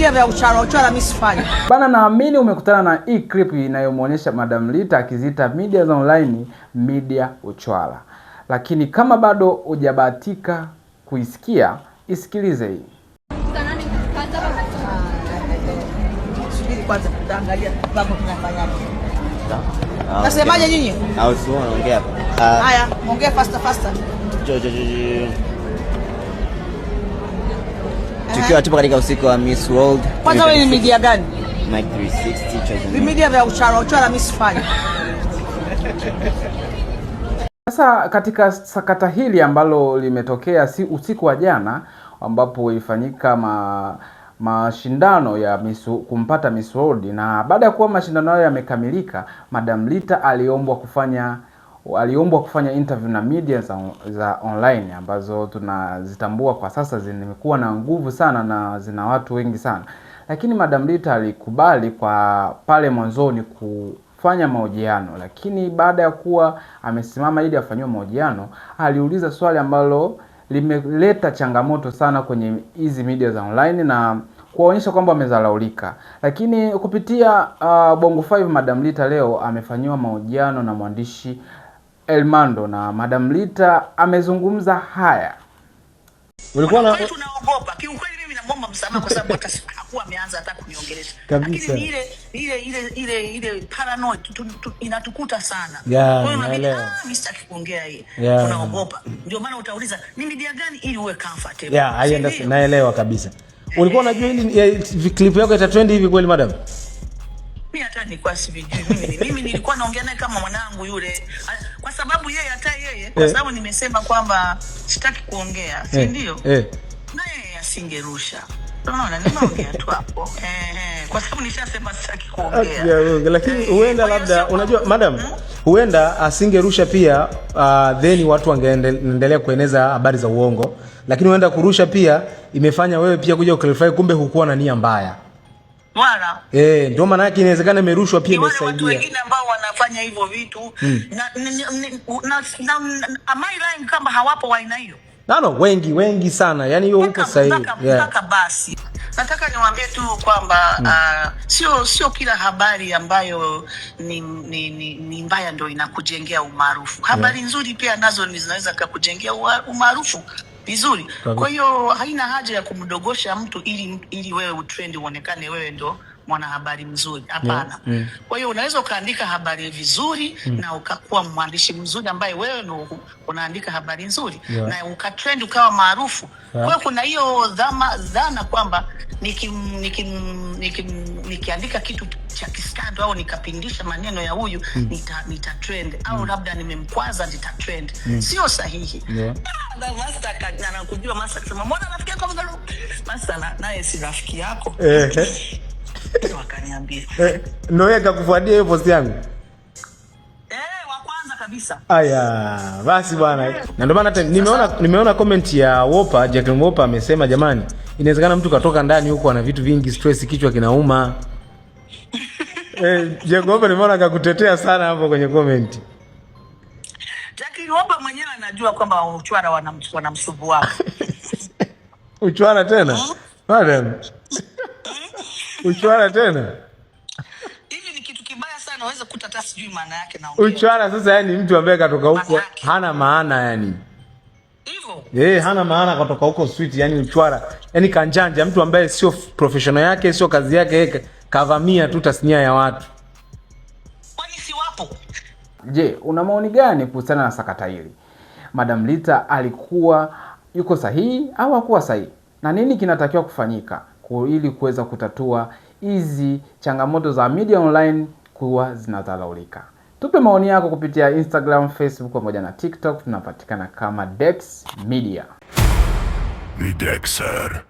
Vimedia vya uchara mimi sifanyi. Bana, naamini umekutana na hii clip inayomuonyesha Madam Rita akiziita media za online media uchara. Lakini kama bado hujabahatika kuisikia, isikilize hii. Subiri kwanza tutaangalia baba tunafanya. Nasemaje nyinyi? Au sio unaongea hapa? Haya, ongea faster. Tukiwa tupo katika usiku wa Miss World. Kwanza wewe ni media gani? Mike 360 chosen. Media vya uchara mimi sifanyi. Sasa katika sakata hili ambalo limetokea usiku wa jana ambapo ilifanyika mashindano ya kumpata Miss World, na baada ya kuwa mashindano hayo yamekamilika, Madam Rita aliombwa kufanya interview na media za online ambazo tunazitambua kwa sasa zimekuwa na nguvu sana na zina watu wengi sana. Lakini Madam Rita alikubali kwa pale mwanzoni kufanya mahojiano, lakini baada ya kuwa amesimama ili afanywe mahojiano, aliuliza swali ambalo limeleta changamoto sana kwenye hizi media za online na kuonyesha kwamba amezalaulika. Lakini kupitia Bongo 5 Madam Rita leo amefanywa mahojiano na mwandishi Elmando, na Madam Rita amezungumza haya. Ulikuwa tunaogopa. Kiukweli mimi naomba msamaha kwa sababu hata hakuwa ameanza hata kuniongelesha. Lakini ile paranoid inatukuta sana. Kwa hiyo mimi sitaki kuongea hii. Tunaogopa. Ndio maana utauliza ni media gani ili uwe comfortable. Naelewa kabisa. Ulikuwa unajua hili clip yako itatrend hivi kweli madam? Mimi hata nilikuwa sivijui. Mimi nilikuwa naongea naye kama mwanangu yule. Kwa sababu yeye kwa sababu nimesema kwamba sitaki kuongea, si ndio? Naye asingerusha. Unaona, nimeongea tu hapo. Kwa sababu nishasema sitaki kuongea. Lakini huenda labda unajua madam, huenda asingerusha pia then watu wangeendelea kueneza habari za uongo. Lakini huenda kurusha pia imefanya wewe pia kuja clarify kumbe hukuwa na nia mbaya. Wala. Ndio maana yake inawezekana imerushwa pia imesaidia. Watu wengine ambao wanafanya hivyo vitu na am I lying kama hawapo wa aina hiyo? Wengi sana. Yaani hiyo huko sahihi. Mpaka basi. Nataka niwaambie tu kwamba sio kila habari ambayo ni mbaya ndio inakujengea umaarufu. Habari nzuri pia nazo zinaweza kukujengea umaarufu vizuri. Kwa hiyo haina haja ya kumdogosha mtu ili wewe utrend uonekane wewe ndo mwanahabari mzuri. Hapana. Kwa hiyo unaweza ukaandika habari vizuri na ukakuwa mwandishi mzuri ambaye wewe ndo unaandika habari nzuri na ukatrend ukawa maarufu. Kwa hiyo kuna hiyo dhana kwamba nikiandika kitu cha kiskando au nikapindisha maneno ya huyu nita trend au labda nimemkwaza nita trend. Sio sahihi. Na master anakujua master kusema mbona rafiki yako master naye si rafiki yako. Wakaniambia. Ndio yeye akakufuadia hiyo post yangu. Wa kwanza kabisa. Aya, basi bwana. Na ndio maana hata nimeona comment ya Wopa, Jacqueline Wopa amesema jamani, inawezekana mtu katoka ndani huko ana vitu vingi, stress, kichwa kinauma. Jacqueline Wopa nimeona akakutetea sana hapo kwenye comment. Jacqueline Wopa mwenyewe anajua kwamba uchwara wanamsubu wao. Uchwara tena? Madam. Uchwara tena? Hivi ni kitu kibaya sana, unaweza kutata sijui maana yake na uchwara sasa yani mtu ambaye katoka huko hana maana yani. Hivyo? Hana maana katoka huko sweet yani uchwara. Yani kanjanja mtu ambaye sio professional yake, sio kazi yake, kavamia tu tasnia ya watu. Kwani si wapo? Je, una maoni gani kuhusiana na sakata hili? Madam Rita alikuwa yuko sahihi au hakuwa sahihi? Na nini kinatakiwa kufanyika ili kuweza kutatua hizi changamoto za media online kuwa zinadharaulika? Tupe maoni yako kupitia Instagram, Facebook pamoja na TikTok. Tunapatikana kama Dex Media. Ni Dexer.